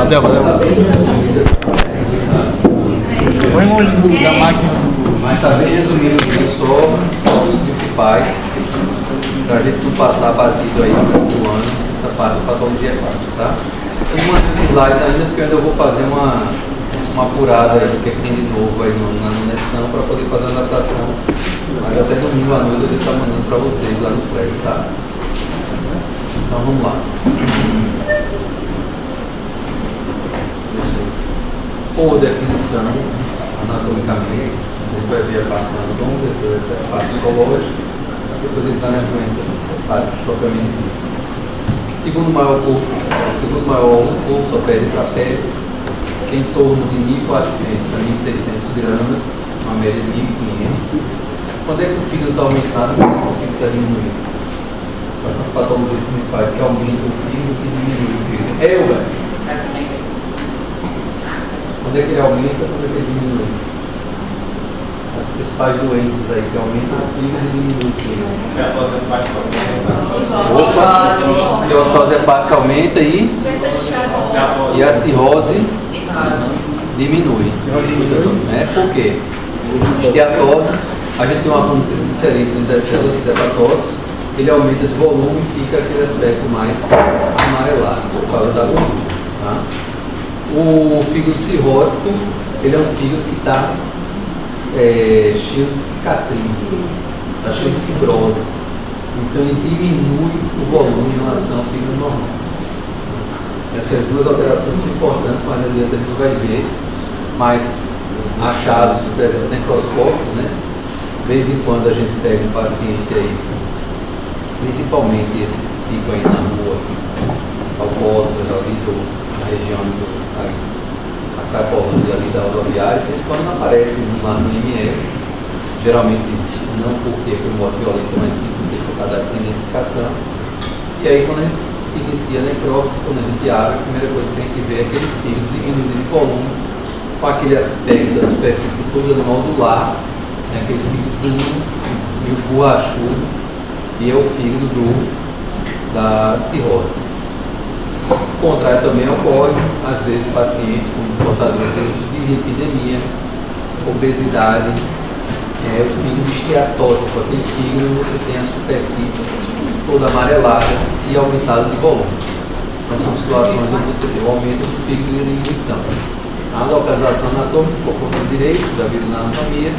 Valeu. Põe longe da máquina. Mas tá bem resumido só os principais, para a gente não passar batido aí durante o ano, essa parte de patologia hepática, tá? Eu não mando slides ainda porque eu ainda vou fazer uma apurada aí do que tem de novo aí na edição para poder fazer a adaptação. Mas até domingo à noite eu devo estar mandando para vocês lá no Press, tá? Então vamos lá. Por definição, anatomicamente, a gente vai ver a parte anatômica, depois a parte psicológica, depois entrar nas doenças hepáticas propriamente ditas. Segundo maior órgão do corpo, só pele para pele, que é em torno de 1.400 a 1.600 gramas, uma média de 1.500. Quando é que o fígado está aumentado, o fígado está diminuindo? Quais são as patologias principais que aumentam o fígado e diminuem o fígado? Velho. Quando é que ele aumenta, quando é que ele diminui? As principais doenças aí que aumentam o fígado e diminuem o fígado. Opa! A esteatose hepática aumenta e a cirrose diminui. Por quê? Esteatose, a gente tem uma triglicerídeo dentro das células dos hepatoses, ele aumenta de volume e fica aquele aspecto mais amarelado por causa da gordura. Tá? O fígado cirrótico, ele é um fígado que está cheio de cicatriz, está cheio de fibrose. Então ele diminui o volume em relação ao fígado normal. Essas duas alterações são importantes, mas adiante a gente vai ver mais achados, por exemplo, necroscópicos, né? De vez em quando a gente pega um paciente aí, principalmente esses que ficam aí na rua, alcoólatras ali na região da Cracolândia ali da rodoviária, eles quando não aparecem lá no ML, geralmente não porque foi morte violenta, mas sim porque são cadáveres sem identificação. E aí quando a gente inicia a necrópsia, quando a gente abre, a primeira coisa que a gente vê é aquele fígado diminuindo de volume, com aquele aspecto da superfície toda nodular, né, aquele fígado duro, meio borrachudo, e é o fígado da cirrose. O contrário também ocorre, às vezes pacientes com portadores de lipidemia, obesidade, o fígado esteatótico, aquele fígado você tem a superfície toda amarelada e aumentada de volume. Então são situações onde você tem o aumento do fígado e a diminuição. A localização anatômica, por conta direito, já viram na anatomia,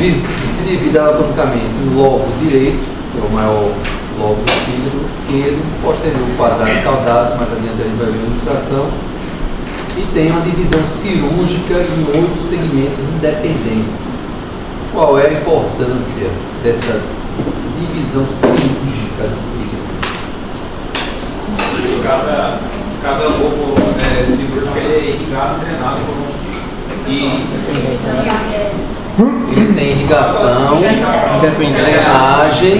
se divide anatomicamente em lobo direito, que é o maior lobo do fígado, esquerdo, posterior quadrado e caudado, mais adiante a gente vai ver a ilustração, e tem uma divisão cirúrgica em 8 segmentos independentes. Qual é a importância dessa divisão cirúrgica do fígado? Cada lobo cirúrgico é irrigado, drenado Ele tem irrigação, drenagem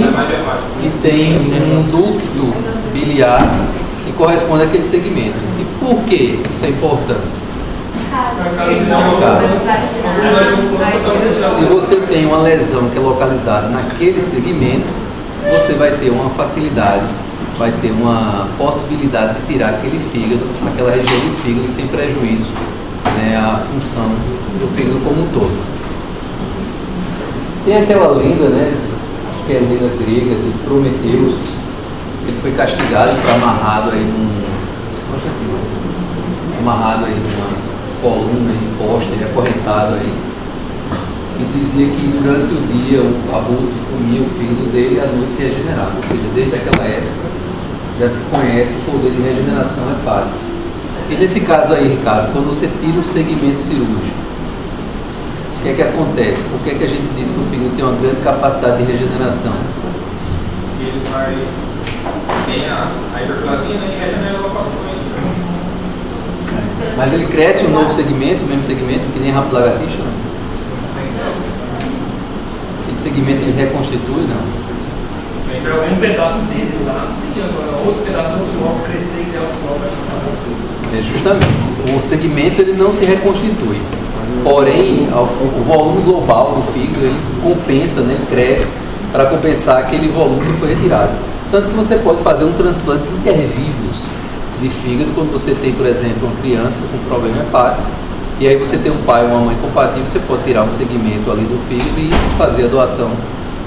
e tem um ducto biliar que corresponde àquele segmento. E por que isso é importante? Se você tem uma lesão que é localizada naquele segmento, você vai ter uma facilidade, vai ter uma possibilidade de tirar aquele fígado, aquela região do fígado, sem prejuízo, né, à função do fígado como um todo. Tem aquela lenda, né, que é a lenda grega de Prometeus. Ele foi castigado e foi amarrado aí numa coluna, em poste, acorrentado aí. E dizia que durante o dia o abutre comia o fígado dele e à noite se regenerava. Ou seja, desde aquela época já se conhece o poder de regeneração hepática. E nesse caso aí, Ricardo, quando você tira um segmento cirúrgico, o que é que acontece? Por que é que a gente diz que o fígado tem uma grande capacidade de regeneração? Ele tem a hiperplasia, né, e regenera localmente. Mas ele cresce um novo segmento, o mesmo segmento, que nem a lagartixa, não? Esse segmento ele reconstitui, não? Sempre um pedaço dele lá, sim, agora outro pedaço do outro logo crescer e criar outro logo. Justamente. O segmento ele não se reconstitui. Porém, o volume global do fígado ele compensa, né, ele cresce para compensar aquele volume que foi retirado. Tanto que você pode fazer um transplante intervívus de fígado quando você tem, por exemplo, uma criança com problema hepático, e aí você tem um pai ou uma mãe compatível, você pode tirar um segmento ali do fígado e fazer a doação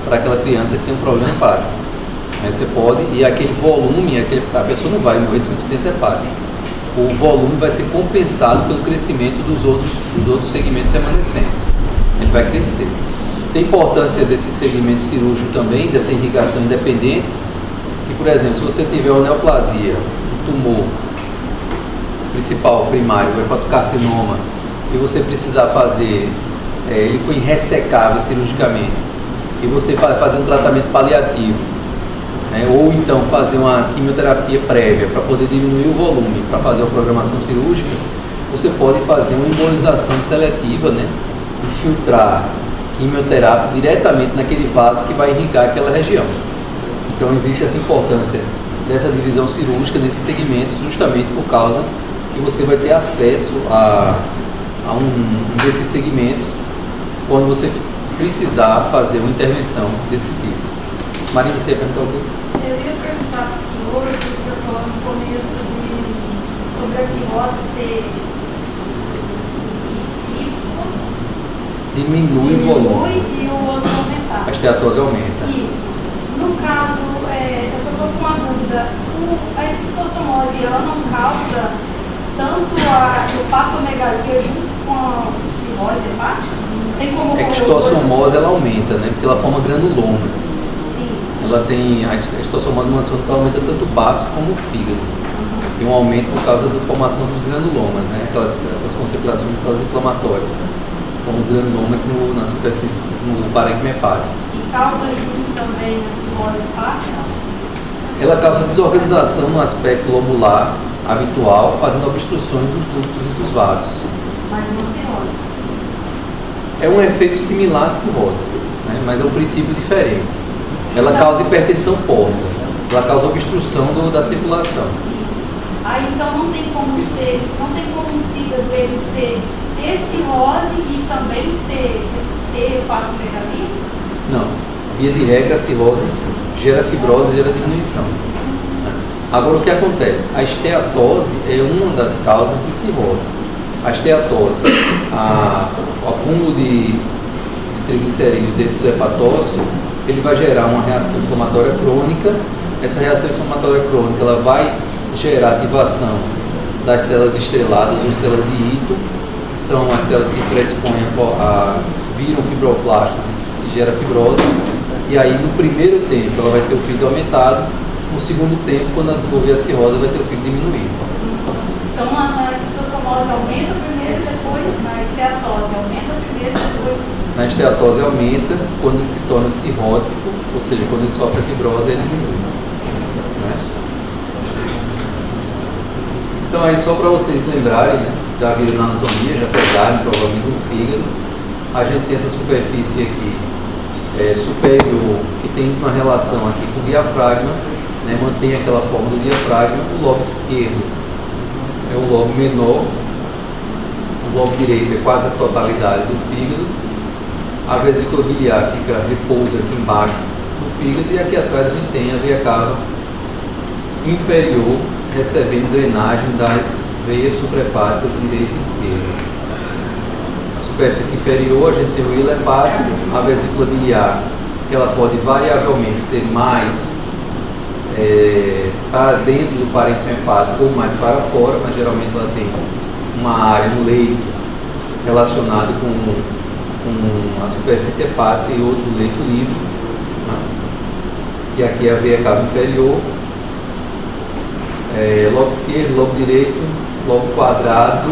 para aquela criança que tem um problema hepático. Aí você pode, e aquele volume, a pessoa não vai morrer de insuficiência hepática. O volume vai ser compensado pelo crescimento dos outros segmentos remanescentes. Ele vai crescer. Tem importância desse segmento cirúrgico também, dessa irrigação independente, que, por exemplo, se você tiver uma neoplasia, um tumor principal, primário, o hepatocarcinoma, e você precisar fazer, ele foi ressecável cirurgicamente, e você fazer um tratamento paliativo, ou então fazer uma quimioterapia prévia para poder diminuir o volume, para fazer uma programação cirúrgica, você pode fazer uma embolização seletiva, infiltrar quimioterápico diretamente naquele vaso que vai irrigar aquela região. Então existe essa importância dessa divisão cirúrgica nesses segmentos, justamente por causa que você vai ter acesso a um desses segmentos quando você precisar fazer uma intervenção desse tipo. Marina, você ia perguntar o quê? Eu ia perguntar para o senhor, porque o senhor falou no começo sobre a cirrose ser diminui o volume. E o outro aumentar. A esteatose aumenta. Isso. No caso, eu estou com uma dúvida. A esquistossomose, ela não causa tanto a hepatomegalia junto com a cirrose hepática? Tem como a esquistossomose ela aumenta, porque ela forma granulomas. Sim. Ela tem a esquistossomose numa zona que ela aumenta tanto o baço como o fígado. Tem um aumento por causa da formação dos granulomas, aquelas concentrações de células inflamatórias, como os granulomas na superfície, no parênquima hepático. E causa junto também a cirrose hepática? Ela causa desorganização no aspecto lobular habitual, fazendo obstruções dos ductos e dos vasos. Mas não cirrose. É um efeito similar à cirrose, mas é um princípio diferente. Ela causa hipertensão porta, ela causa obstrução da circulação. Aí então não tem como o fígado ele ter cirrose e também ter hepatomegalia? Não. Via de regra, a cirrose gera fibrose e gera diminuição. Agora, o que acontece? A esteatose é uma das causas de cirrose. A esteatose, o acúmulo de triglicerídeos dentro do hepatócito, ele vai gerar uma reação inflamatória crônica. Essa reação inflamatória crônica ela vai gerar ativação das células estreladas ou células de Ito, que são as células que predispõem viram fibroblastos e gera fibrose. E aí, no primeiro tempo, ela vai ter o fígado aumentado. No segundo tempo, quando ela desenvolver a cirrose, vai ter o fígado diminuído. Então, a esquistossomose aumenta primeiro, depois na esteatose aumenta primeiro, depois... Na esteatose aumenta quando ele se torna cirrótico, ou seja, quando ele sofre a fibrose, ele diminui. Então, aí só para vocês lembrarem, já viram na anatomia, já pegaram provavelmente no fígado, a gente tem essa superfície aqui superior, que tem uma relação aqui com o diafragma, mantém aquela forma do diafragma. O lobo esquerdo é o lobo menor, o lobo direito é quase a totalidade do fígado, a vesícula biliar repousa aqui embaixo do fígado, e aqui atrás a gente tem a veia cava inferior, recebendo drenagem das veias suprahepáticas direita e esquerda. A superfície inferior, a gente tem o hilo hepático, a vesícula biliar, que ela pode variavelmente ser mais para dentro do parênquima hepático ou mais para fora, mas geralmente ela tem uma área no leito relacionada com a superfície hepática e outro leito livre. E aqui é a veia cava inferior, lobo esquerdo, lobo direito, lobo quadrado,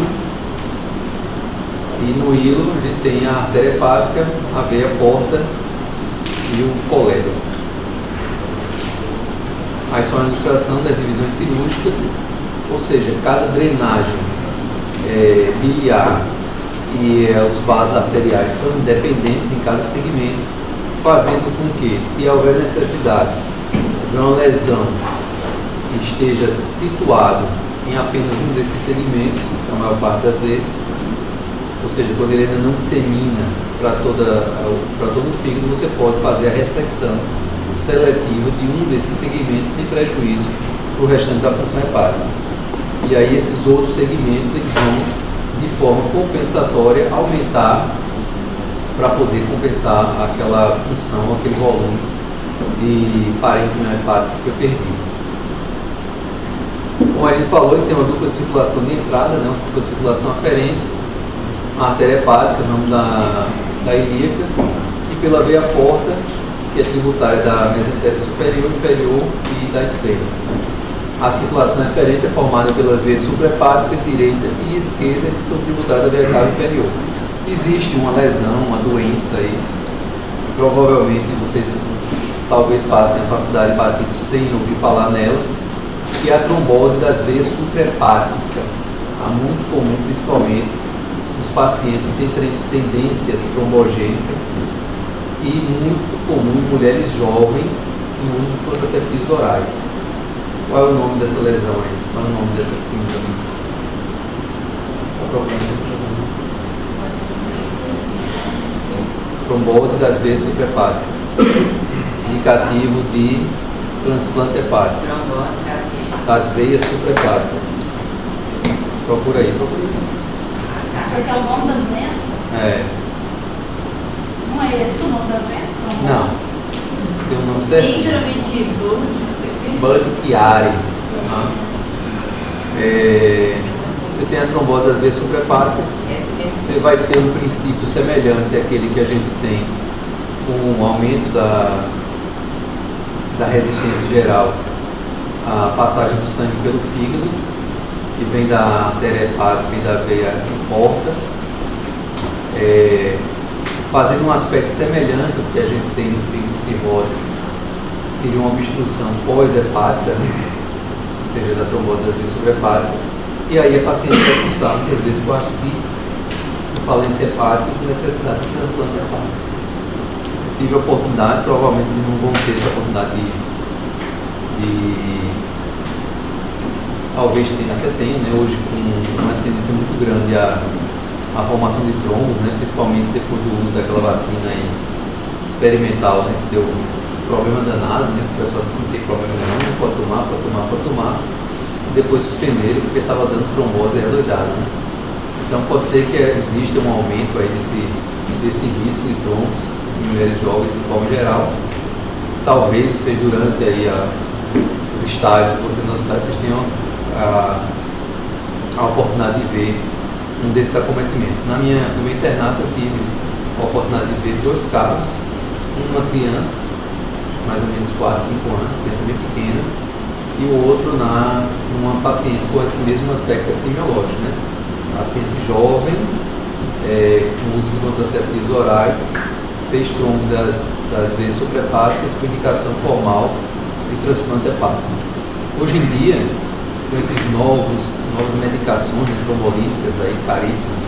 e no hilo a gente tem a artéria hepática, a veia porta e o colédoco. Aí só a ilustração das divisões cirúrgicas, ou seja, cada drenagem biliar e os vasos arteriais são independentes em cada segmento, fazendo com que, se houver necessidade de uma lesão que esteja situado em apenas um desses segmentos, a maior parte das vezes, ou seja, quando ele ainda não dissemina para todo o fígado, você pode fazer a ressecção seletiva de um desses segmentos sem prejuízo para o restante da função hepática. E aí esses outros segmentos eles vão, de forma compensatória, aumentar para poder compensar aquela função, aquele volume de parênquima hepático que foi perdido. Como a gente falou, ele tem uma dupla circulação de entrada, né, uma dupla circulação aferente, a artéria hepática, o nome da ilíaca, e pela veia porta, que é tributária da mesentéria superior, inferior e da esplênica. A circulação eferente é formada pelas veias suprahepáticas, direita e esquerda, que são tributárias da veia cava inferior. Existe uma lesão, uma doença aí, provavelmente vocês talvez passem a faculdade de hepatite sem ouvir falar nela, que é a trombose das veias suprahepáticas. É muito comum, principalmente nos pacientes que têm tendência trombogênica e muito comum em mulheres jovens em uso de contraceptivos orais. Qual é o nome dessa lesão aí? Qual é o nome dessa síndrome? Qual é o problema? Trombose das veias suprahepáticas. Indicativo de transplante hepático. Das veias suprahepáticas. Procura aí. Porque é o nome da doença? É. Não é esse o nome da doença? Não. Tem um nome certo. Síndrome de Blood, não sei o quê. Budd-Chiari. Você tem a trombose das veias suprahepáticas. Você vai ter um princípio semelhante àquele que a gente tem com o aumento da resistência geral à passagem do sangue pelo fígado, que vem da artéria hepática e da veia porta, fazendo um aspecto semelhante ao que a gente tem no fígado cirrótico, seria uma obstrução pós-hepática, ou seja, da trombose das veias suprahepáticas, e aí a paciente vai cursar muitas vezes com ascite, falência hepática e necessidade de transplante hepático. Eu tive a oportunidade, provavelmente vocês não vão ter essa oportunidade talvez até tenha, né, hoje com uma tendência muito grande a formação de trombos, né, principalmente depois do uso daquela vacina aí experimental, né, que deu um problema danado, né, o pessoal disse que não tem problema nenhum, pode tomar, e depois suspenderam porque estava dando trombose adoidada, né. Então pode ser que exista um aumento aí desse risco de trombos em mulheres jovens de forma geral. Talvez vocês durante aí os estágios que vocês no hospital, vocês tenham a oportunidade de ver um desses acometimentos. No meu internato eu tive a oportunidade de ver 2 casos, uma criança, mais ou menos 4, 5 anos, criança bem pequena, e o outro numa paciente com esse mesmo aspecto epidemiológico, né? Paciente jovem, com uso de contraceptivos orais, fez trombo das veias suprahepáticas com indicação formal de transplante hepático. Hoje em dia, com esses novas medicações trombolíticas aí, caríssimas,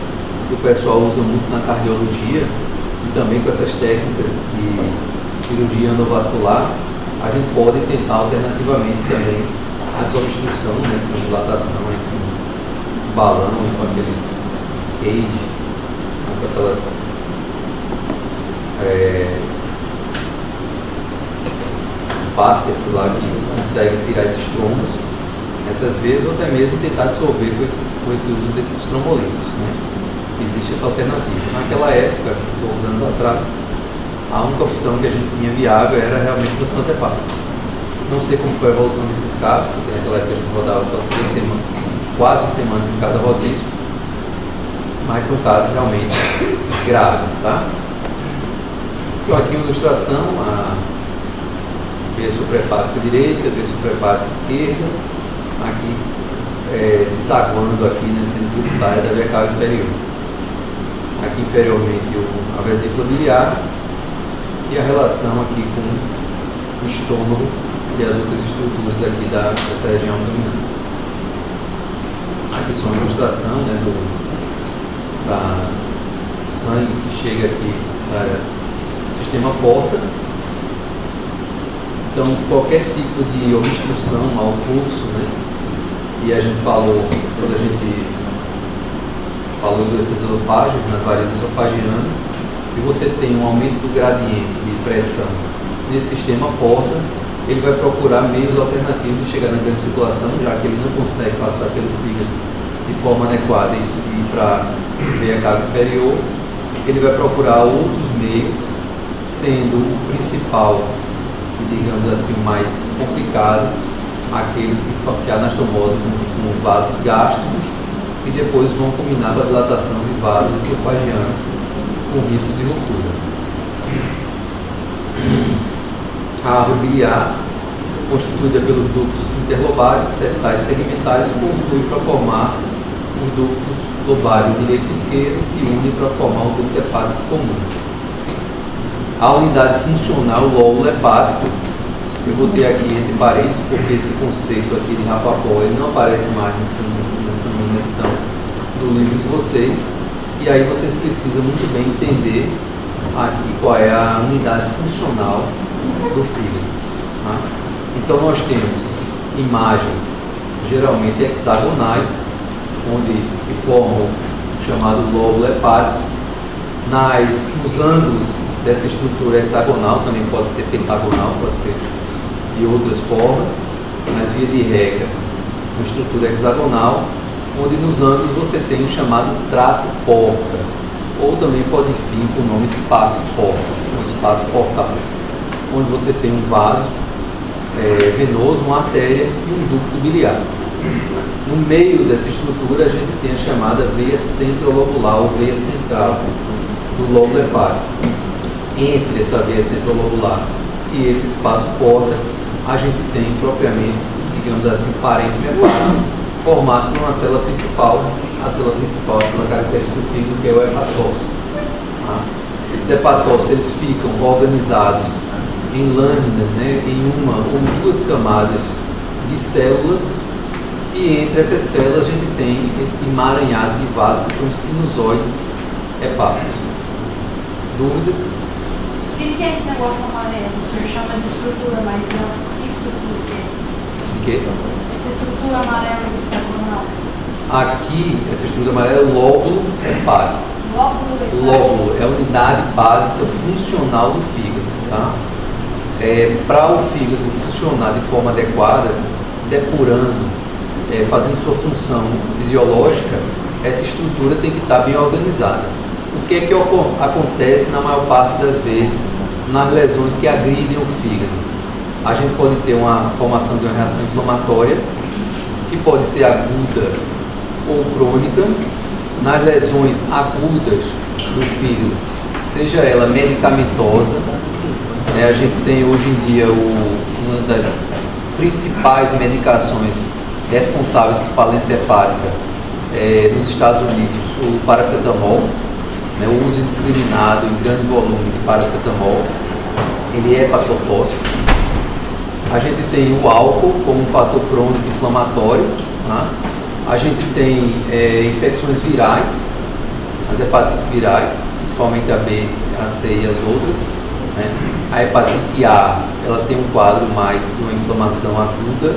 que o pessoal usa muito na cardiologia, e também com essas técnicas de cirurgia endovascular, a gente pode tentar alternativamente também a desobstrução, né, com dilatação, com balão, com aqueles cage, com aquelas baskets lá que conseguem tirar esses trombos, essas vezes, ou até mesmo tentar dissolver com esse uso desses trombolíticos, né? Existe essa alternativa. Naquela época, poucos anos atrás, a única opção que a gente tinha viável era realmente o transplante hepático. Não sei como foi a evolução desses casos, porque naquela época a gente rodava só 4 semanas em cada rodízio, mas são casos realmente graves, tá? Então aqui uma ilustração, a veia suprahepática direita, a veia suprahepática esquerda, aqui desaguando aqui nesse tributário da veia cava inferior. Aqui inferiormente a vesícula biliar e a relação aqui com o estômago e as outras estruturas aqui dessa região abdominal. Aqui só uma ilustração, né, do sangue que chega aqui do sistema porta. Então qualquer tipo de obstrução ao fluxo, né, e a gente falou, quando a gente falou desses esofágios, nas varizes esofagianas, se você tem um aumento do gradiente de pressão nesse sistema porta, ele vai procurar meios alternativos de chegar na grande circulação, já que ele não consegue passar pelo fígado de forma adequada e ir para a veia cava inferior. Ele vai procurar outros meios, sendo o principal, digamos assim, o mais complicado, aqueles que anastomosam com vasos gástricos e depois vão culminar com a dilatação de vasos esofagianos com risco de ruptura. A árvore biliar, constituída pelos ductos interlobares, septais e segmentais, conflui para formar os ductos lobares direito e esquerdo e se une para formar o ducto hepático comum. A unidade funcional, o lóbulo hepático, eu botei aqui entre parênteses porque esse conceito aqui de Rapaport ele não aparece mais nessa edição do livro de vocês, e aí vocês precisam muito bem entender aqui qual é a unidade funcional do fígado. Tá? Então nós temos imagens geralmente hexagonais, que formam o chamado lóbulo hepático. Nos ângulos dessa estrutura hexagonal, também pode ser pentagonal, pode ser de outras formas, mas via de regra, uma estrutura hexagonal, onde nos ângulos você tem o chamado trato porta, ou também pode vir com o nome espaço porta, um espaço portal, onde você tem um vaso venoso, uma artéria e um ducto biliar. No meio dessa estrutura a gente tem a chamada veia centrolobular ou veia central do lóbulo hepático. Entre essa veia centrolobular e esse espaço porta, a gente tem propriamente, digamos assim, parênquima hepático, formado por uma célula principal, a célula característica do fígado, que é o hepatócito. Tá? Esses hepatócitos eles ficam organizados em lâminas, né, em uma ou duas camadas de células, e entre essas células a gente tem esse emaranhado de vasos que são sinusoides hepáticos. Dúvidas? O que é esse negócio amarelo? O senhor chama de estrutura, mas que estrutura que é? De quê? Essa estrutura amarela hexagonal. Aqui, essa estrutura amarela é o lóbulo hepático. Lóbulo é a unidade básica funcional do fígado. Tá? Para o fígado funcionar de forma adequada, depurando, fazendo sua função fisiológica, essa estrutura tem que estar bem organizada. O que é que acontece na maior parte das vezes nas lesões que agridem o fígado? A gente pode ter uma formação de uma reação inflamatória, que pode ser aguda ou crônica. Nas lesões agudas do fígado, seja ela medicamentosa, a gente tem hoje em dia uma das principais medicações responsáveis por falência hepática nos Estados Unidos, o paracetamol, o uso indiscriminado em grande volume de paracetamol, ele é hepatotóxico. A gente tem o álcool como um fator crônico inflamatório, tá? A gente tem infecções virais, as hepatites virais, principalmente a B, a C e as outras. Né? A hepatite A, ela tem um quadro mais de uma inflamação aguda,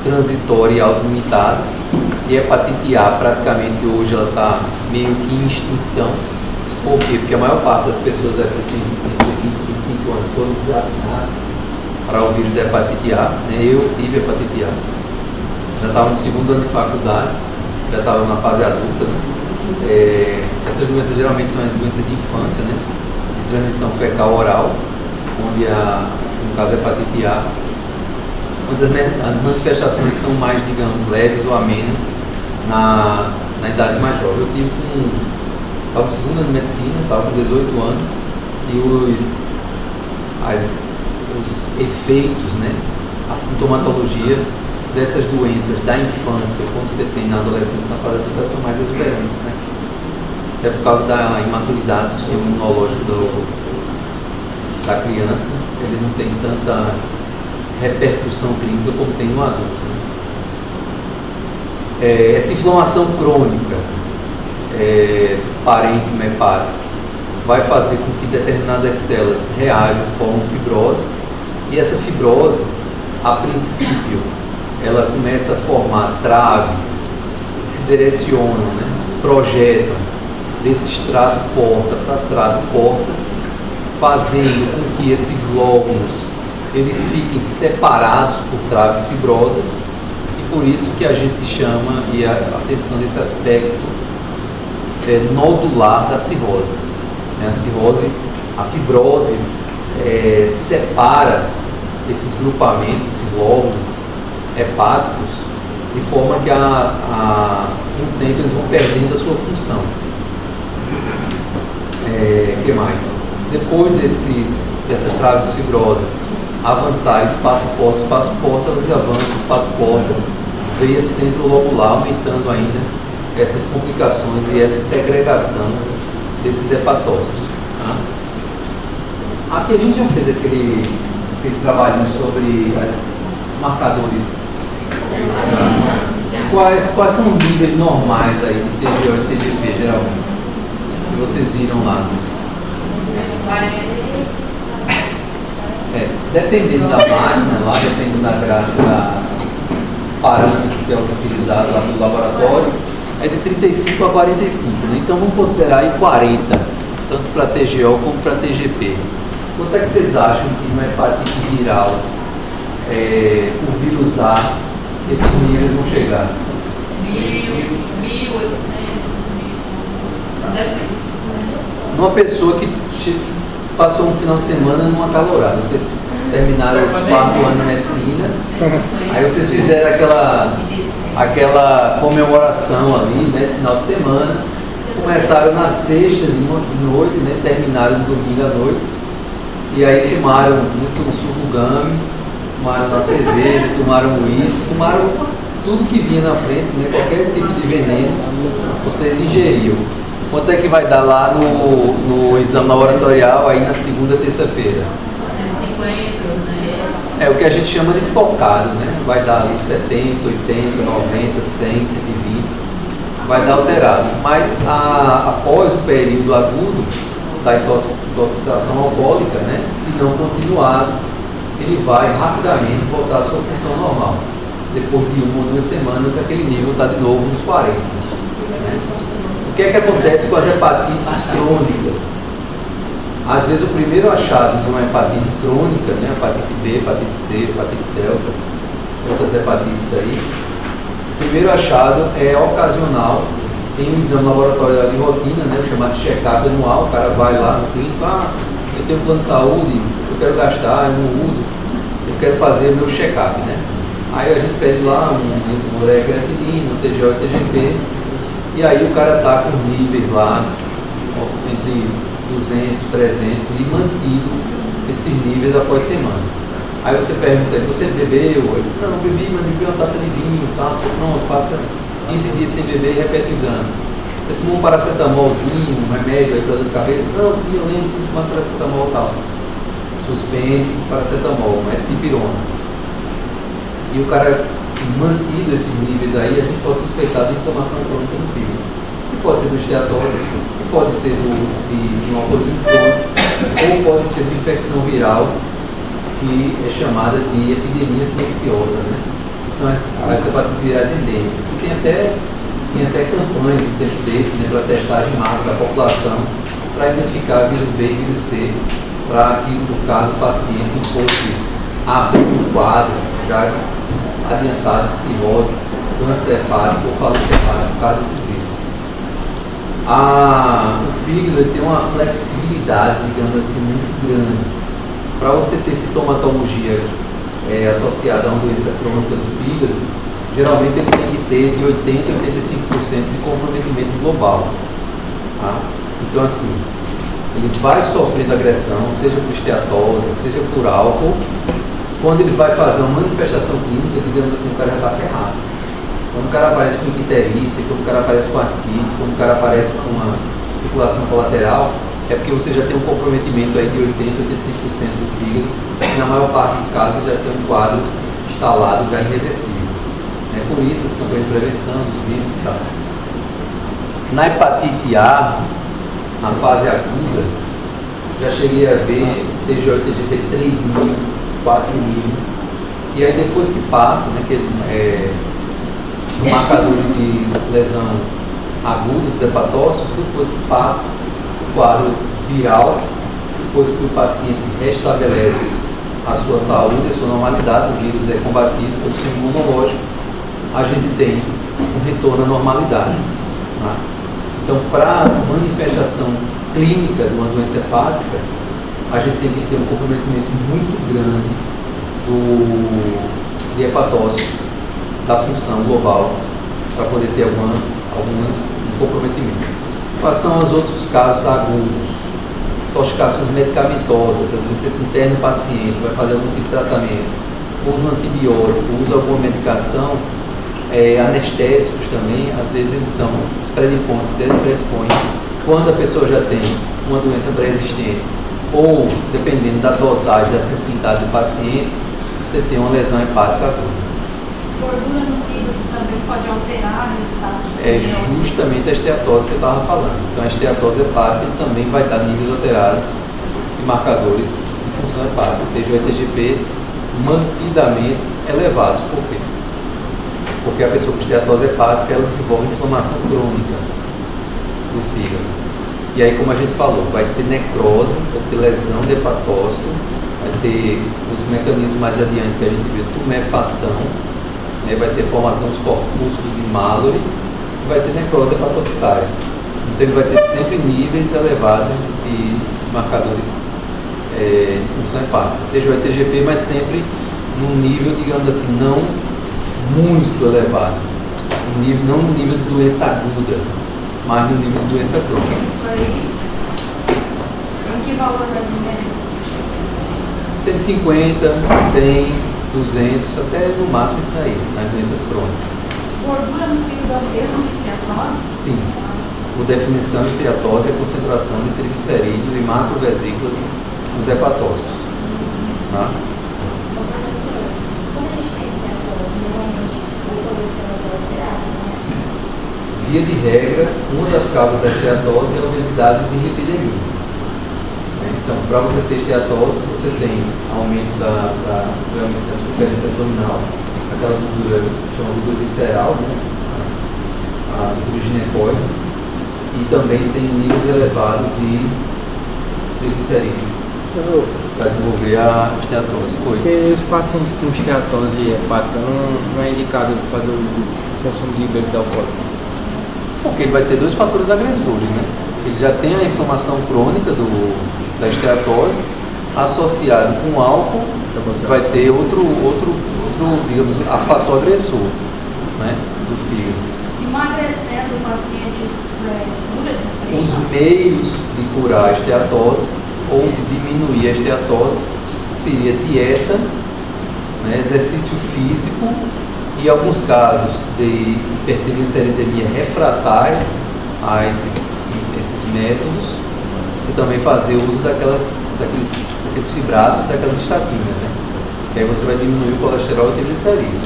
transitória e autolimitada. E a hepatite A, praticamente hoje, ela está meio que em extinção. Por quê? Porque a maior parte das pessoas aqui que têm entre 20 e 25 anos foram vacinadas para o vírus da hepatite A. Né? Eu tive hepatite A. Já estava no segundo ano de faculdade, já estava na fase adulta. Né? Essas doenças geralmente são doenças de infância, né? De transmissão fecal oral, onde no caso a hepatite A, onde as manifestações são mais, digamos, leves ou amenas na idade mais jovem. Eu tive estava no segundo ano de medicina, estava com 18 anos, e os efeitos, né? A sintomatologia dessas doenças da infância, quando você tem na adolescência, na fase adulta, são mais exuberantes, né? Até por causa da imaturidade do sistema imunológico da criança, ele não tem tanta repercussão clínica como tem no adulto. Né? Essa inflamação crônica, parênquima hepático, vai fazer com que determinadas células reajam, formam fibrose, e essa fibrose, a princípio, ela começa a formar traves que se direcionam, né, se projetam desse extrato porta para trato porta, fazendo com que esses glóbulos eles fiquem separados por traves fibrosas, e por isso que a gente chama e a atenção desse aspecto nodular da cirrose. A cirrose, a fibrose separa esses grupamentos, esses lóbulos hepáticos, de forma que com o tempo eles vão perdendo a sua função. Que mais? Depois dessas traves fibrosas avançarem espaço-porta, elas avançam espaço-porta, veia centro-lobular, aumentando ainda essas complicações e essa segregação desses hepatócitos. Tá? Aqui a gente já fez aquele trabalho sobre os marcadores. Quais são os níveis normais aí de TGO e TGP, geralmente? Que vocês viram lá? Dependendo da máquina, lá dependendo da gráfica parâmetro que é utilizado lá no laboratório, é de 35 a 45, né? Então vamos considerar aí 40, tanto para TGO como para TGP. Quanto é que vocês acham que uma hepatite viral, por vírus A, esses níveis vão chegar? 1.800. Depende. Uma pessoa que passou um final de semana numa calorada, vocês terminaram o 4º ano de medicina, aí vocês fizeram aquela comemoração ali, né, de final de semana, começaram na sexta de noite, né, terminaram no domingo à noite, e aí tomaram muito suco gami, tomaram uma cerveja, tomaram uísque, tomaram tudo que vinha na frente, né, qualquer tipo de veneno, vocês ingeriam. Quanto é que vai dar lá no exame laboratorial aí na segunda, terça-feira? 150, É o que a gente chama de tocado, né? Vai dar ali 70, 80, 90, 100, 120, vai dar alterado. Mas após o período agudo da intoxicação alcoólica, né? Se não continuado, ele vai rapidamente voltar à sua função normal. Depois de 1 ou 2 semanas, aquele nível está de novo nos 40. Né? O que é que acontece com as hepatites crônicas? Às vezes o primeiro achado de uma hepatite crônica, né, hepatite B, hepatite C, hepatite delta, outras hepatites aí, o primeiro achado é ocasional, tem um exame laboratorial de rotina, né, chamado check-up anual, o cara vai lá no clínico, eu tenho um plano de saúde, eu quero gastar, eu não uso, eu quero fazer o meu check-up, né? Aí a gente pede lá um ureacreatinina, um TGO e TGP, e aí o cara está com níveis lá entre 200, 300 e mantido esses níveis após semanas. Aí você pergunta, você bebeu? Ele diz, não bebi, mas bebi uma taça de vinho, tá? Você pronto, passa 15 dias sem beber e repete o exame. Você tomou um paracetamolzinho, um remédio aí para dor de cabeça? Não, eu lembro de tomar paracetamol e tal. Suspende paracetamol, método de pirona. E o cara mantido esses níveis aí, a gente pode suspeitar de inflamação crônica no fígado. Que pode ser do esteatose, que pode ser de um alcoolismo crônico, ou pode ser de infecção viral, que é chamada de epidemia silenciosa, né? Que são as hepatites virais endêmicas, que tem até campanhas de tempo desse, né, para testagem em massa da população, para identificar vírus B e vírus C, para que, no caso, o paciente fosse abrir um quadro já adiantado de cirrose, câncer hepático ou falência hepática por causa desses vírus. O fígado tem uma flexibilidade, digamos assim, muito grande. Para você ter sintomatologia associada a uma doença crônica do fígado, geralmente ele tem que ter de 80% a 85% de comprometimento global. Tá? Então, assim, ele vai sofrendo agressão, seja por esteatose, seja por álcool. Quando ele vai fazer uma manifestação clínica, digamos assim, o cara já está ferrado. Quando o cara aparece com icterícia, quando o cara aparece com ascite, quando o cara aparece com uma circulação colateral, é porque você já tem um comprometimento aí de 80% a 85% do fígado, e na maior parte dos casos já tem um quadro instalado, já irreversível. É por isso as campanhas de prevenção dos vírus e tal. Na hepatite A, na fase aguda, já cheguei a ver TGO e TGP 3.000, 4.000, e aí depois que passa, né, que é o marcador de lesão aguda dos hepatócitos, depois que passa o quadro viral, depois que o paciente restabelece a sua saúde, a sua normalidade, o vírus é combatido pelo sistema imunológico, a gente tem um retorno à normalidade. Tá? Então, para manifestação clínica de uma doença hepática, a gente tem que ter um comprometimento muito grande de hepatócito, da função global, para poder ter algum comprometimento. Quais são os outros casos agudos? Intoxicações medicamentosas, às vezes você interna o paciente, vai fazer algum tipo de tratamento, usa um antibiótico, usa alguma medicação, anestésicos também, às vezes eles se predispõem quando a pessoa já tem uma doença pré-existente ou, dependendo da dosagem, da sensibilidade do paciente, você tem uma lesão hepática aguda. Gordura no fígado também pode alterar o resultado. É justamente a esteatose que eu estava falando. Então a esteatose hepática também vai dar níveis alterados e marcadores de função hepática, TGO e TGP mantidamente elevados. Por quê? Porque a pessoa com esteatose hepática ela desenvolve inflamação crônica do fígado. E aí, como a gente falou, vai ter necrose, vai ter lesão de hepatócito, vai ter os mecanismos mais adiante que a gente viu, tumefação, vai ter formação dos corpúsculos de Mallory e vai ter necrose hepatocitária. Então ele vai ter sempre níveis elevados de marcadores de função hepática. TGO e TGP, mas sempre num nível, digamos assim, não muito elevado. Não no nível de doença aguda, mas no nível de doença crônica. Isso aí, em que valor das mulheres? 150, 100, 200, até no máximo isso daí, nas doenças crônicas. Gordura no fígado é o mesmo que esteatose? Sim. Por definição, esteatose é a concentração de triglicerídeos e macrovesículas nos hepatócitos. Tá? Ô, professor, quando a gente tem esteatose, normalmente o colesterol é alterado, né? Via de regra, uma das causas da esteatose é a obesidade de lipidemia. Então, para você ter esteatose, você tem aumento da circunferência abdominal, aquela gordura, chama gordura visceral, né? A gordura ginecoide, e também tem níveis elevados de triglicerídeos para desenvolver a esteatose. Porque os pacientes com esteatose hepática não é indicado fazer o consumo de bebida alcoólica? Porque ele vai ter dois fatores agressores, né? Ele já tem a inflamação crônica da esteatose, associado com o álcool, vai ter outro digamos, fator agressor, né, do fígado. Emagrecendo o paciente cura disso aí? Os meios de curar a esteatose ou de diminuir a esteatose seria dieta, né, exercício físico e alguns casos de hipertrigliceridemia refratária a esses métodos. Você também fazer uso daqueles fibratos, daquelas estatinas, né? Que aí você vai diminuir o colesterol e os triglicerídeos.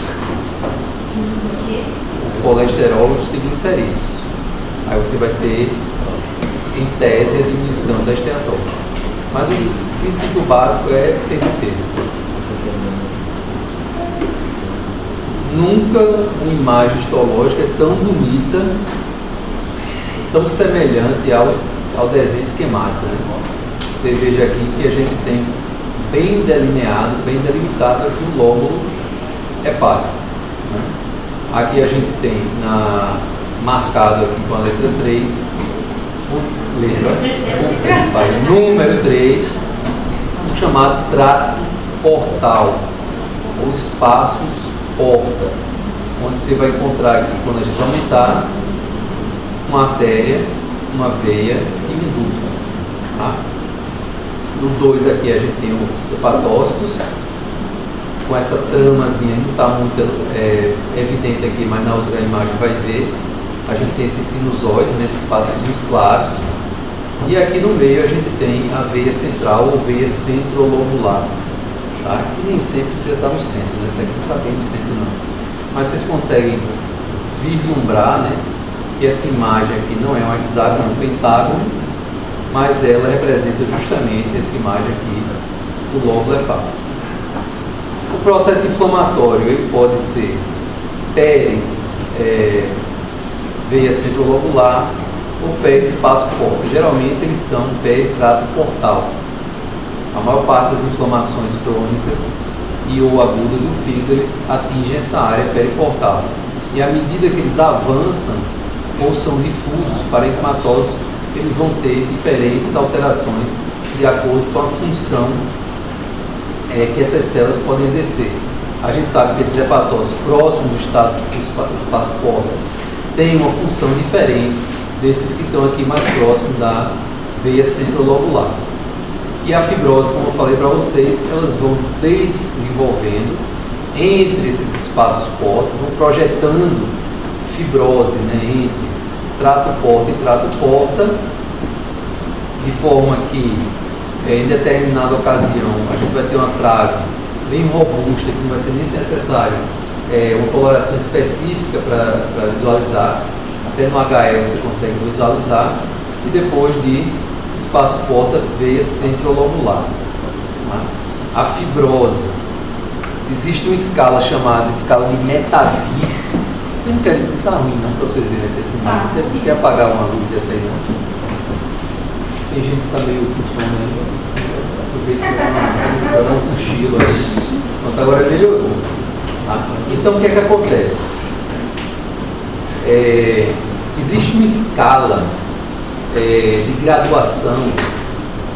O colesterol e os triglicerídeos. Aí você vai ter, em tese, a diminuição da esteatose. Mas o princípio básico é perder peso. Nunca uma imagem histológica é tão bonita, tão semelhante ao desenho esquemático, né? Você veja aqui que a gente tem bem delineado, bem delimitado aqui o lóbulo hepático, né? Aqui a gente tem marcado aqui com a letra 3, número 3, um chamado trato portal, ou espaços porta, onde você vai encontrar aqui, quando a gente aumentar, uma artéria, uma veia e um duto. Tá? No 2 aqui a gente tem os hepatócitos, com essa tramazinha, não está muito evidente aqui, mas na outra imagem vai ver. A gente tem esses sinusoides, nesses espaçozinhos claros. E aqui no meio a gente tem a veia central ou veia centrolobular. Tá? Que nem sempre precisa estar no centro, né? Essa aqui não está bem no centro não. Mas vocês conseguem vislumbrar, né, que essa imagem aqui não é um hexágono, é um pentágono, mas ela representa justamente essa imagem aqui do lóbulo hepático. O processo inflamatório ele pode ser veia centrolobular ou peri-espaço porta. Geralmente eles são peri-trato portal. A maior parte das inflamações crônicas e ou aguda do fígado, eles atingem essa área periportal. E à medida que eles avançam ou são difusos, parenquimatosos, eles vão ter diferentes alterações de acordo com a função que essas células podem exercer. A gente sabe que esses hepatócitos próximos do espaço porta têm uma função diferente desses que estão aqui mais próximos da veia centrolobular. E a fibrose, como eu falei para vocês, elas vão desenvolvendo entre esses espaços portas, vão projetando fibrose, né, entre trato porta e trato porta, de forma que em determinada ocasião a gente vai ter uma trave bem robusta, que não vai ser nem necessário uma coloração específica para visualizar. Até no HL você consegue visualizar. E depois de espaço porta, veia centrolobular. Tá? A fibrose. Existe uma escala chamada escala de Metavir. Vocês não querem, não está ruim não para vocês verem esse nome. Não quer apagar uma luz dessa aí não. Tem gente que está meio com sono aí. Aproveita para dar um cochilo aí. Pronto, agora melhorou. Tá? Então o que é que acontece? Existe uma escala de graduação,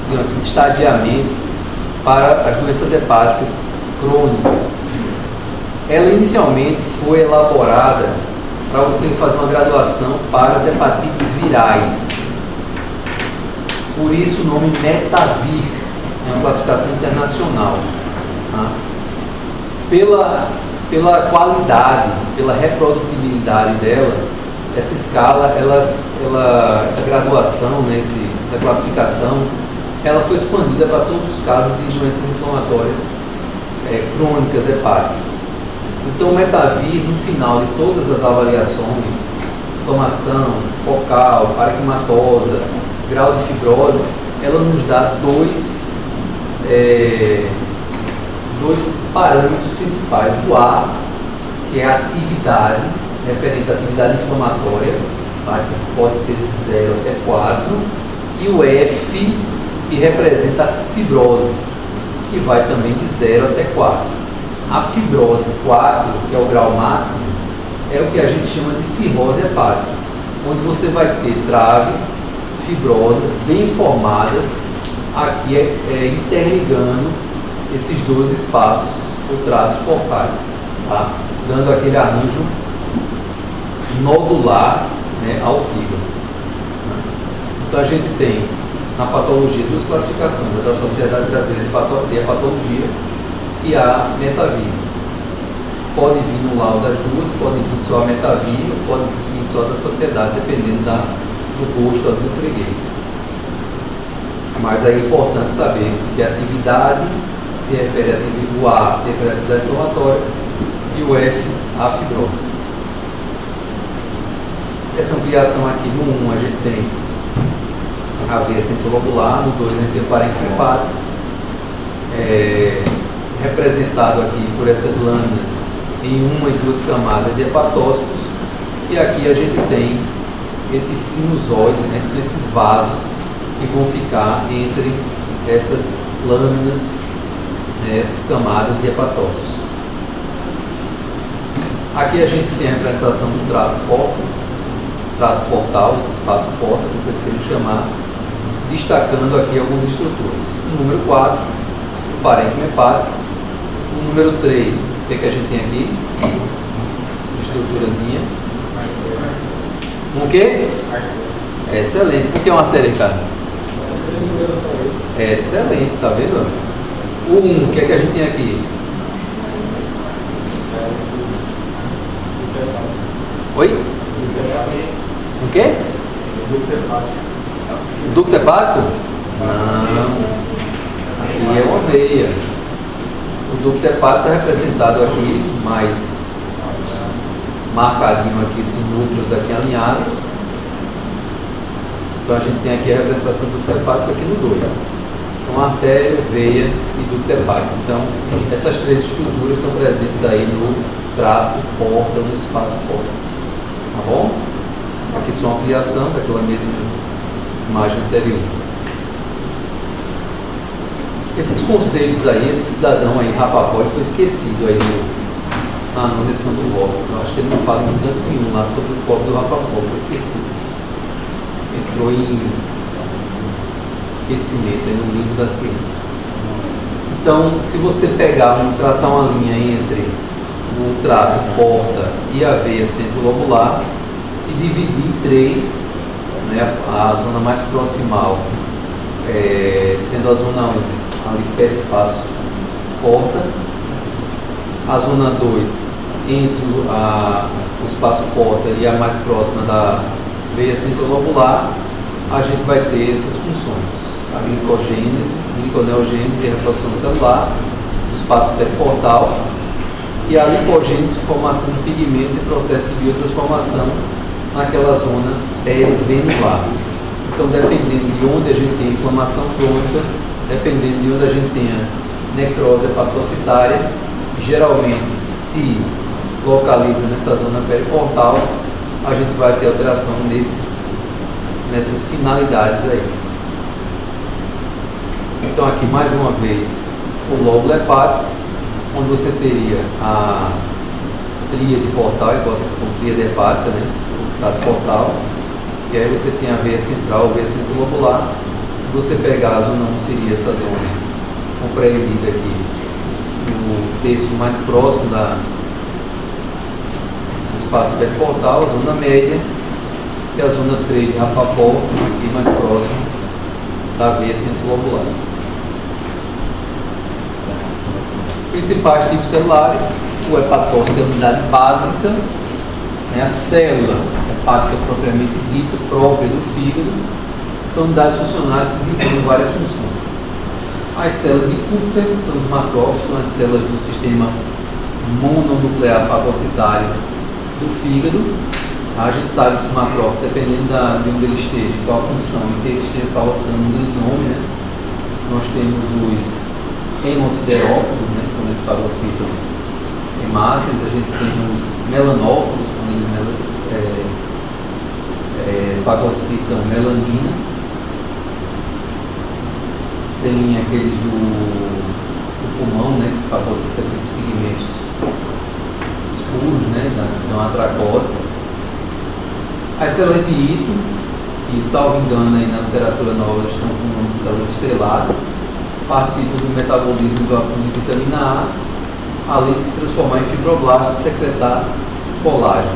de estadiamento para as doenças hepáticas crônicas. Ela inicialmente foi elaborada para você fazer uma graduação para as hepatites virais. Por isso o nome Metavir, é uma classificação internacional. Tá? Pela qualidade, pela reprodutibilidade dela, essa escala, essa graduação, né, essa classificação, ela foi expandida para todos os casos de doenças inflamatórias crônicas hepáticas. Então o Metavir, no final de todas as avaliações, inflamação focal, parenquimatosa, grau de fibrose, ela nos dá dois parâmetros principais. O A, que é a atividade, referente à atividade inflamatória, tá? Que pode ser de 0 até 4, e o F, que representa a fibrose, que vai também de 0 até 4. A fibrose 4, que é o grau máximo, é o que a gente chama de cirrose hepática, onde você vai ter traves fibrosas bem formadas, aqui interligando esses dois espaços ou tratos portais, tá? Dando aquele arranjo nodular, né, ao fígado. Então a gente tem na patologia duas classificações, a da Sociedade Brasileira de Hepatologia e a Metavir. Pode vir no laudo das duas, pode vir só a Metavir, pode vir só da sociedade, dependendo do gosto do freguês. Mas aí é importante saber que a atividade se refere o A se refere à atividade inflamatória e o F à fibrose. Essa ampliação aqui no 1 a gente tem a veia centrolobular, no 2 a gente tem o parênquima hepático, representado aqui por essas lâminas em uma e duas camadas de hepatócitos, e aqui a gente tem esses sinusoides, né, que são esses vasos que vão ficar entre essas lâminas, essas camadas de hepatócitos. Aqui a gente tem a representação do trato portal, do espaço porta, como vocês queiram chamar, destacando aqui algumas estruturas. O número 4, o parênquima hepático. O número 3, o que a gente tem aqui? Essa estruturazinha. Um quê? Excelente. Por que uma artéria, cara? Excelente, tá vendo? O 1, o que a gente tem aqui? Oi? O quê? O ducto hepático? Não. Aqui é uma veia. O ducto hepático está representado aqui, mais marcadinho aqui, esses núcleos aqui alinhados. Então a gente tem aqui a representação do ducto hepático aqui no 2. Então artéria, veia e ducto hepático. Então essas três estruturas estão presentes aí no trato porta, no espaço porta. Tá bom? Aqui só uma ampliação daquela mesma imagem anterior. Esses conceitos aí, esse cidadão aí, Rapaport, foi esquecido aí na nona edição do Robertson. Eu acho que ele não fala em tanto nenhum lá sobre o pobre do Rapaport, foi esquecido. Entrou em esquecimento aí no livro da ciência. Então, se você traçar uma linha entre o trato porta e a veia centrolobular e dividir em 3, né, a zona mais proximal sendo a zona 1, ali perispaço porta, a zona 2 entre o espaço porta e a mais próxima da veia centrolobular, a gente vai ter essas funções: a gliconeogênese e a reprodução celular, o espaço periportal, e a lipogênese, formação de pigmentos e processo de biotransformação naquela zona perivenular. Então, dependendo de onde a gente tem inflamação crônica, dependendo de onde a gente tenha necrose hepatocitária, geralmente se localiza nessa zona periportal, a gente vai ter alteração nessas finalidades aí. Então, aqui mais uma vez o lóbulo hepático, onde você teria a tríade portal, igual com tríade hepática, né? O trato portal, e aí você tem a veia central, a veia centrolobular. Se você pegar a zona 1, seria essa zona compreendida aqui no terço mais próximo do espaço periportal, a zona média, e a zona 3 de Rapaport, aqui mais próximo da veia centrolobular. Principais tipos celulares: o hepatócito é a unidade básica, né, a célula hepática propriamente dita, própria do fígado, são unidades funcionais que desempenham várias funções. As células de Kupffer são os macrófagos, são as células do sistema mononuclear fagocitário do fígado. A gente sabe que o macrófago, dependendo de onde ele esteja, qual a função, em que ele esteja fagocitando, muda de nome, né? Nós temos os hemosiderófagos, né, quando eles fagocitam hemácias. A gente tem os melanófagos, quando eles fagocitam melanina. Tem aqueles do pulmão, né, que fagocitam aqueles pigmentos escuros, né, que dão atracose. As células de Ito, que, salvo engano, aí na literatura nova estão com o nome de células estreladas, participam do metabolismo do átomo de vitamina A, além de se transformar em fibroblastos e secretar colágeno.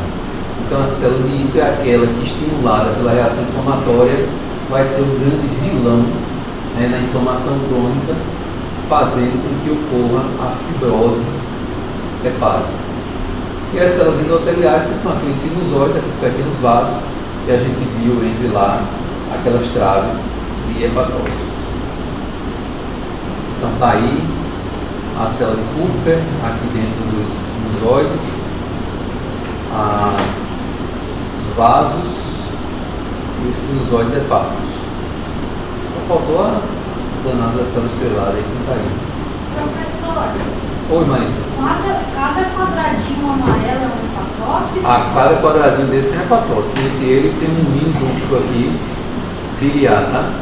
Então, a célula de Ito é aquela que, estimulada pela reação inflamatória, vai ser o grande vilão, né, na inflamação crônica, fazendo com que ocorra a fibrose hepática. E as células endoteliais, que são aqueles sinusóides, aqueles pequenos vasos que a gente viu entre lá, aquelas traves de hepatócitos. Então está aí a célula de Kupffer, aqui dentro dos sinusoides, os vasos e os sinusoides hepáticos. Só faltou as danadas da célula estrelada aí que não está aí. Professor, oi, Maria. cada quadradinho amarelo é um hepatócito? Cada quadradinho desse é um hepatócito. Entre eles tem um mini ducto aqui, biliar, tá?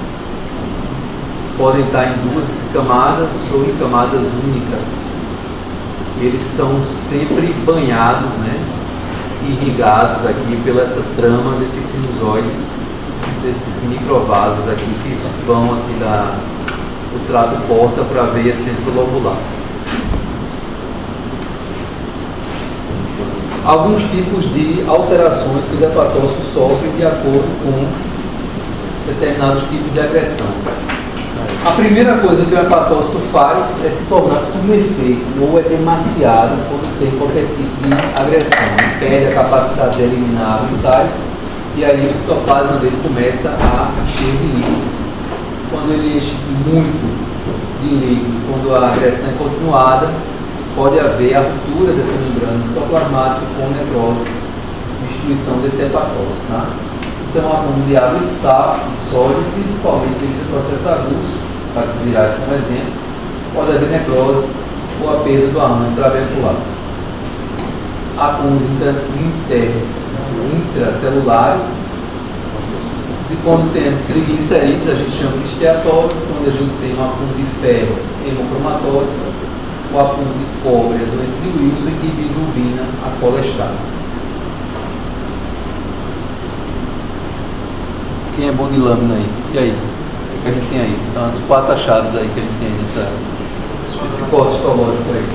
Podem estar em 2 camadas ou em camadas únicas. Eles são sempre banhados, né, irrigados aqui pela essa trama desses sinusoides, desses microvasos aqui que vão aqui do trato porta para a veia centrolobular. Alguns tipos de alterações que os hepatócitos sofrem de acordo com determinados tipos de agressão. A primeira coisa que o hepatócito faz é se tornar tumefeito ou é demasiado quando tem qualquer tipo de agressão. Ele perde a capacidade de eliminar sais e aí o citoplasma dele começa a encher de líquido. Quando ele enche muito de líquido, quando a agressão é continuada, pode haver a ruptura dessa membrana citoplasmática com necrose, destruição desse hepatócito. Tá? Então, acúmulo de água e sal, sódio, principalmente em processos agudos, para desvirar como exemplo, pode haver necrose ou a perda do arranjo trabecular. Acúmulos intracelulares, e quando tem triglicerídeos, a gente chama de esteatose. Quando a gente tem um acúmulo de ferro hemocromatose, o acúmulo de cobre, a doença de Wilson e de bilirrubina, a colestase. Quem é bom de lâmina aí? E aí? O que a gente tem aí? Então, os 4 achados aí que a gente tem nesse corte histológico aí.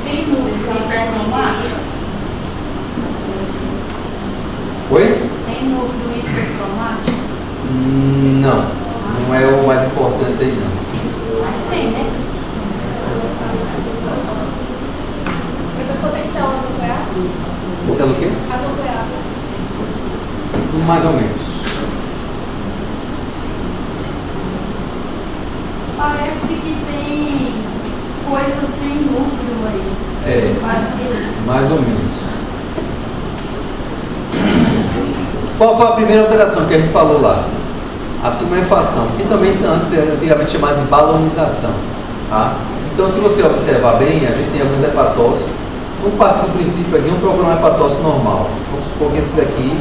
Tem núcleo hipercromático? Oi? Tem núcleo hipercromático? Não. Não é o mais importante aí, não. Mas tem, né? Professor, tem célula nuclear? Célula o quê? A nuclear. Mais ou menos. Parece que tem coisa sem núcleo aí. É. Vazio. Mais ou menos. Qual foi a primeira alteração que a gente falou lá? A tumefação, que também antigamente chamada de balonização. Tá? Então, se você observar bem, a gente tem alguns hepatócitos. Vamos partir do princípio aqui, um programa hepatócito normal. Vamos supor que esse daqui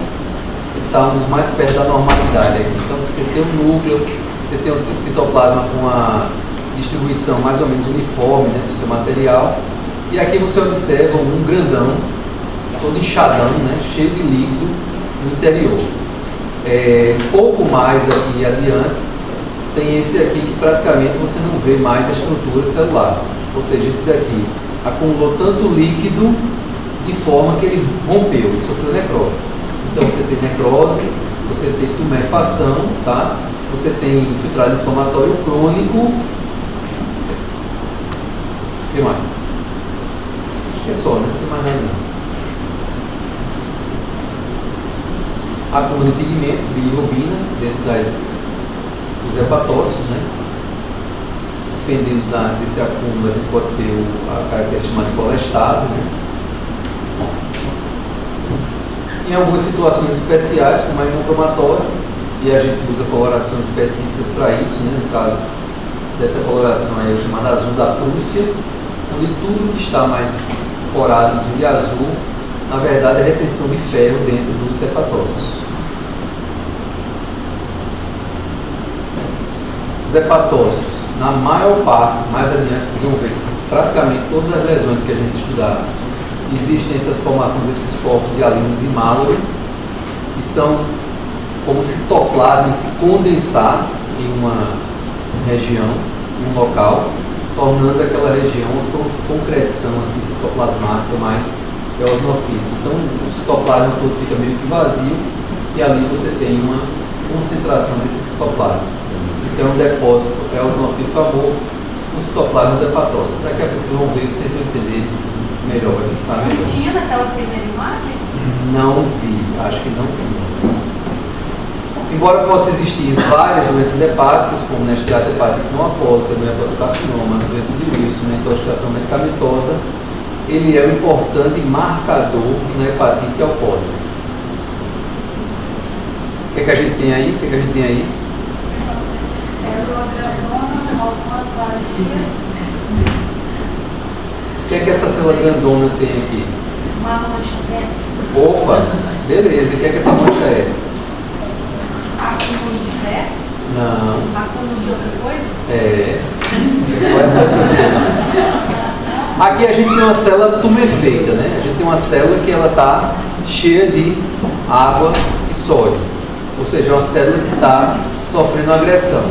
está um dos mais perto da normalidade aqui. Então, você tem um núcleo, você tem um citoplasma com uma distribuição mais ou menos uniforme, né, do seu material. E aqui você observa um grandão, todo inchadão, né, cheio de líquido no interior. Um pouco mais aqui adiante, tem esse aqui que praticamente você não vê mais a estrutura celular. Ou seja, esse daqui acumulou tanto líquido de forma que ele rompeu, ele sofreu necrose. Então você tem necrose, você tem tumefação, tá? Você tem infiltrado inflamatório crônico. O que mais? É só, né? Não tem mais nada não. Acúmulo de pigmento, bilirrubina, dentro dos hepatócitos, né? Dependendo desse acúmulo, a gente pode ter a característica chamada de colestase, né? Em algumas situações especiais, como a hemocromatose, e a gente usa colorações específicas para isso, né? No caso dessa coloração aí, chamada azul da Prússia, onde tudo que está mais corado de azul, na verdade, é retenção de ferro dentro dos hepatócitos. Os hepatócitos, na maior parte, mais adiante, vocês vão ver que praticamente todas as lesões que a gente estudar, existem essa formação desses corpos de alímino de Mallory, que são como se citoplasma se condensasse em uma região, em um local, tornando aquela região uma concreção assim, citoplasmática mais eosinofílica. Então o citoplasma todo fica meio que vazio e ali você tem uma concentração desse citoplasma. Então o depósito eosinofílico amorfo, o citoplasma do hepatócito. Daqui a pouco vocês vão ver, vocês vão entender melhor, vai fixar melhor. Não tinha naquela primeira imagem? Não vi, acho que não tinha. Embora possa existir várias doenças hepáticas, como na esteatohepatite não alcoólica, no hepatocarcinoma, na doença de Wilson, na intoxicação medicamentosa, ele é um importante marcador na hepatite alcoólica. O que é que a gente tem aí? Célula grandona, algumas vazias. O que é que essa célula grandona tem aqui? Uma mancha dentro. Opa, beleza. E o que é que essa mancha é? Acúmulo de ferro. Não. Acúmulo de outra coisa. É. Pode ser outra coisa. Aqui a gente tem uma célula tumefeita, né? A gente tem uma célula que ela está cheia de água e sódio. Ou seja, uma célula que está sofrendo agressão.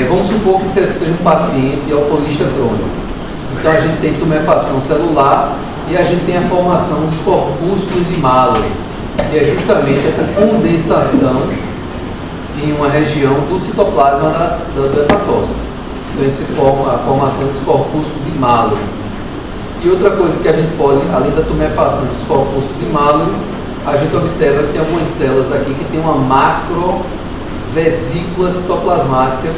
Vamos supor que seja um paciente alcoolista crônico. Então a gente tem tumefação celular e a gente tem a formação dos corpúsculos de Mallory, que é justamente essa condensação em uma região do citoplasma do hepatócito. Então isso forma a formação desse corpúsculo de Mallory. E outra coisa que a gente pode, além da tumefação dos corpúsculos de Mallory, a gente observa que tem algumas células aqui que tem uma macrovesícula citoplasmática,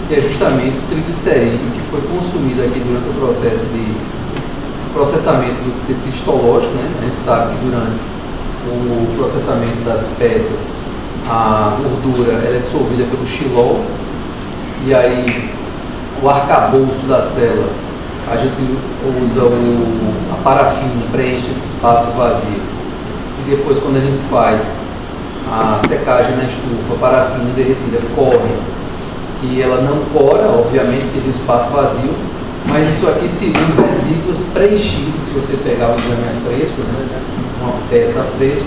que é justamente o triglicerídeo que foi consumido aqui durante o processo de processamento do tecido histológico, né? A gente sabe que durante o processamento das peças, a gordura ela é dissolvida pelo xilol, e aí o arcabouço da célula, a gente usa a parafina, preenche esse espaço vazio. E depois, quando a gente faz a secagem na estufa, parafina derretida corre e ela não cora, obviamente teria um espaço vazio, mas isso aqui seriam vesículas preenchidas. Se você pegar o exame a fresco, né, uma peça a fresco,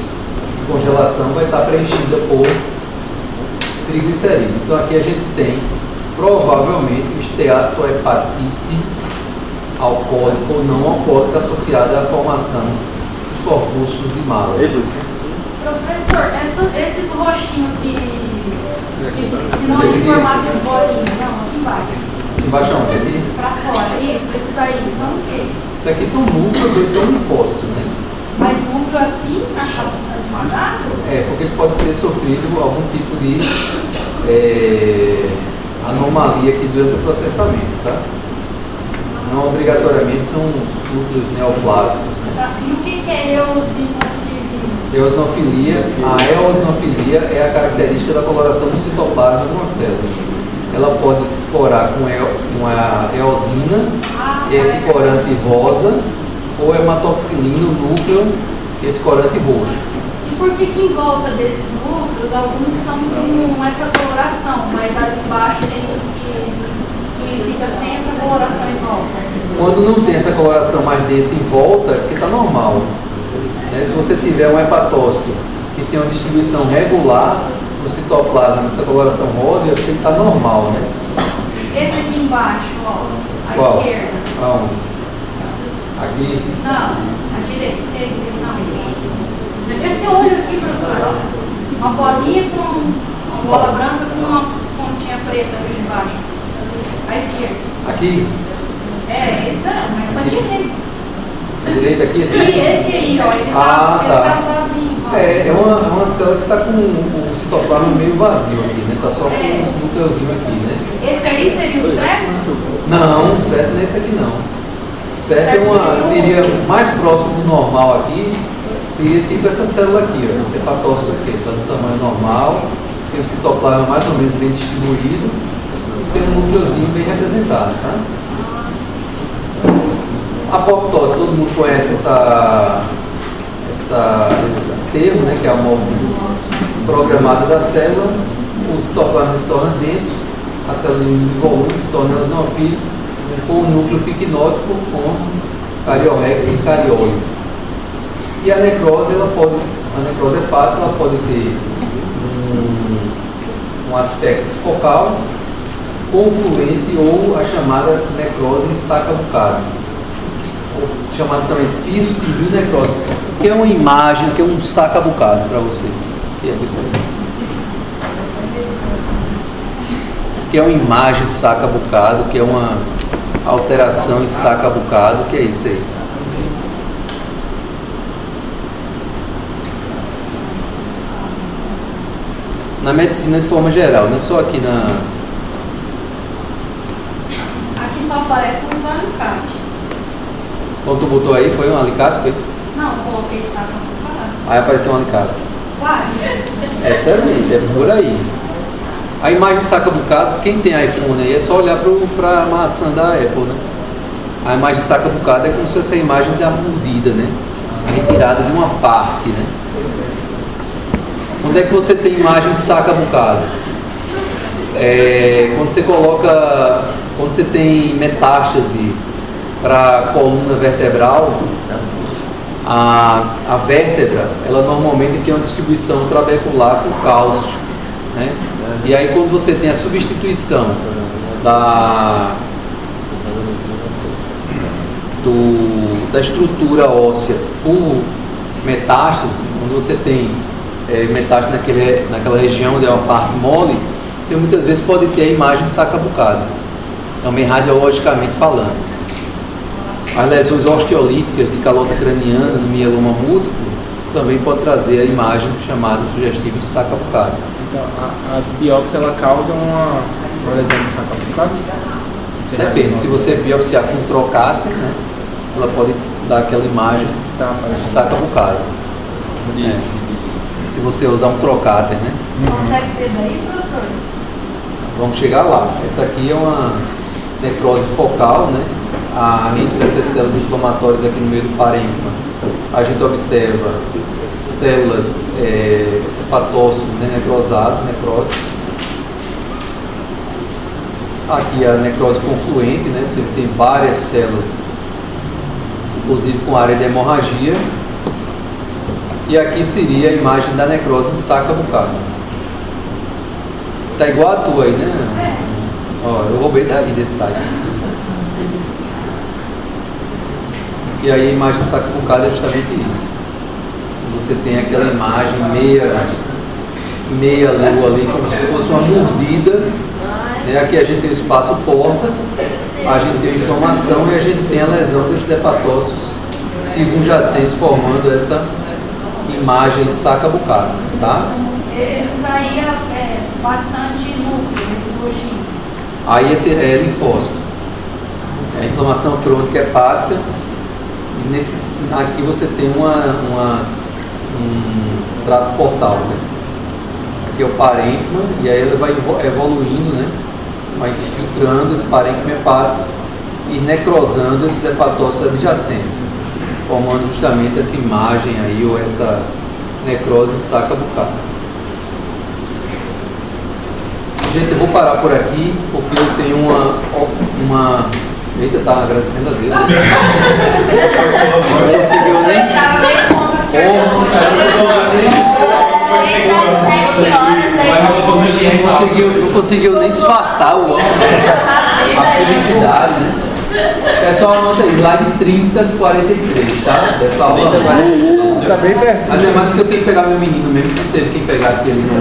a congelação vai estar preenchida por triglicerídeo. Então aqui a gente tem provavelmente esteatohepatite alcoólica ou não alcoólica associada à formação dos corpúsculos de Mallory. Professor, esses roxinhos que não é em formato de bolinha, não, aqui embaixo. Embaixo onde? Ali? Pra fora, isso, esses aí são o quê? Isso aqui são núcleos ou então linfócitos, né? Mas núcleo assim, na chapa esmagaço? É, porque ele pode ter sofrido algum tipo de anomalia aqui durante o processamento, tá? Não obrigatoriamente são núcleos neoplásicos, né? E o que é eosinofilia? Eosinofilia, a eosinofilia é a característica da coloração do citoplasma de uma célula. Ela pode se corar com a eosina, que é esse corante rosa, ou hematoxilina, o núcleo, que é esse corante roxo. E por que em volta desses núcleos, alguns estão com essa coloração, mas ali embaixo tem os que fica sem essa coloração em volta? Quando não tem essa coloração mais desse em volta, é porque está normal. Se você tiver um hepatócito que tem uma distribuição regular no citoplasma, nessa coloração rosa, ele está normal, né? Esse aqui embaixo, ó, à Qual? esquerda. Aonde? Aqui? Não, à direita. Esse não. Esse olho aqui, professor, ó, uma bolinha com uma bola branca com uma pontinha preta ali embaixo. À esquerda. Aqui? Mas pra direita. À direita aqui? Sim, esse aí, ó, ele tá sozinho. Ó. É uma célula que está com o citoplasma meio vazio aqui, né? Está só com um núcleozinho aqui, né? Esse aí seria o certo? Não, o certo não é esse aqui não. O certo seria mais próximo do normal aqui, seria tipo essa célula aqui, ó, esse hepatócito aqui, está do tamanho normal, tem o citoplasma mais ou menos bem distribuído e tem um núcleozinho bem representado, tá? Apoptose, todo mundo conhece esse termo, né, que é a morte programada da célula. O citoplasma se torna denso, a célula diminui de volume, se torna eosinofílica, com o núcleo piquenótico com cariorrex e cariólise. E a necrose hepática, ela pode ter um aspecto focal, confluente ou a chamada necrose ensacabucada, chamada também pirocivil-necrose, que é uma imagem, que é um sacabucado para você. Que é isso aí? Que é uma imagem sacabucado, que é uma alteração em sacabucado, que é isso aí. Na medicina de forma geral, não é só aqui na... Aqui só aparece uns alicates. Quando tu botou aí, foi um alicate? Foi? Não, coloquei saco pra parar. Aí apareceu um alicate. Vai. Excelente, é por aí. A imagem sacabucado, quem tem iPhone aí é só olhar para a maçã da Apple, né? A imagem sacabucado é como se fosse a imagem da mordida, né? Retirada de uma parte, né? Onde é que você tem imagem sacabucado? Quando você tem metástase para a coluna vertebral, a vértebra, ela normalmente tem uma distribuição trabecular por cálcio, né? E aí quando você tem a substituição da estrutura óssea por metástase, quando você tem metástase naquela região onde é uma parte mole, você muitas vezes pode ter a imagem sacabucada, também radiologicamente falando. As lesões osteolíticas de calota craniana no mieloma múltiplo também pode trazer a imagem chamada sugestiva de sacabucado. Então, a biópsia ela causa uma lesão de sacabucado? Depende, se você biopsiar com trocáter, né, ela pode dar aquela imagem de sacabucado. Se você usar um trocáter, né? Consegue ter daí, professor? Vamos chegar lá. Essa aqui é uma necrose focal, né? Entre essas células inflamatórias aqui no meio do parênquima a gente observa células hepatócitos, né, necrosados, necróticos. Aqui a necrose confluente, né, você tem várias células, inclusive com área de hemorragia. E aqui seria a imagem da necrose saca-buccal. Tá igual a tua aí, né? Ó, eu roubei daí desse site. E aí a imagem saca-buccal é justamente isso. Você tem aquela imagem meia lua ali, como se fosse uma mordida. Né? Aqui a gente tem o espaço porta, a gente tem a inflamação e a gente tem a lesão desses hepatócitos circunjacentes formando essa imagem de saca-buccal, tá? Esses aí é bastante núcleo, esses roxinhos. Aí esse é linfócito. É a inflamação crônica hepática. E aqui você tem um trato portal, né? Aqui é o parênquima e aí ele vai evoluindo, né? Vai infiltrando esse parênquima hepático e necrosando esses hepatócitos adjacentes, formando justamente essa imagem aí, ou essa necrose saca-buccal. Gente, eu vou parar por aqui, porque eu tenho uma... Eita, tá agradecendo a Deus. Não conseguiu nem... Não conseguiu nem disfarçar o ânimo, a felicidade, né? Pessoal, anota aí, slide 30 de 43, tá? Dessa aula. Tá bem perto. Mas é mais porque eu tenho que pegar meu menino mesmo, que não teve quem pegasse ele no...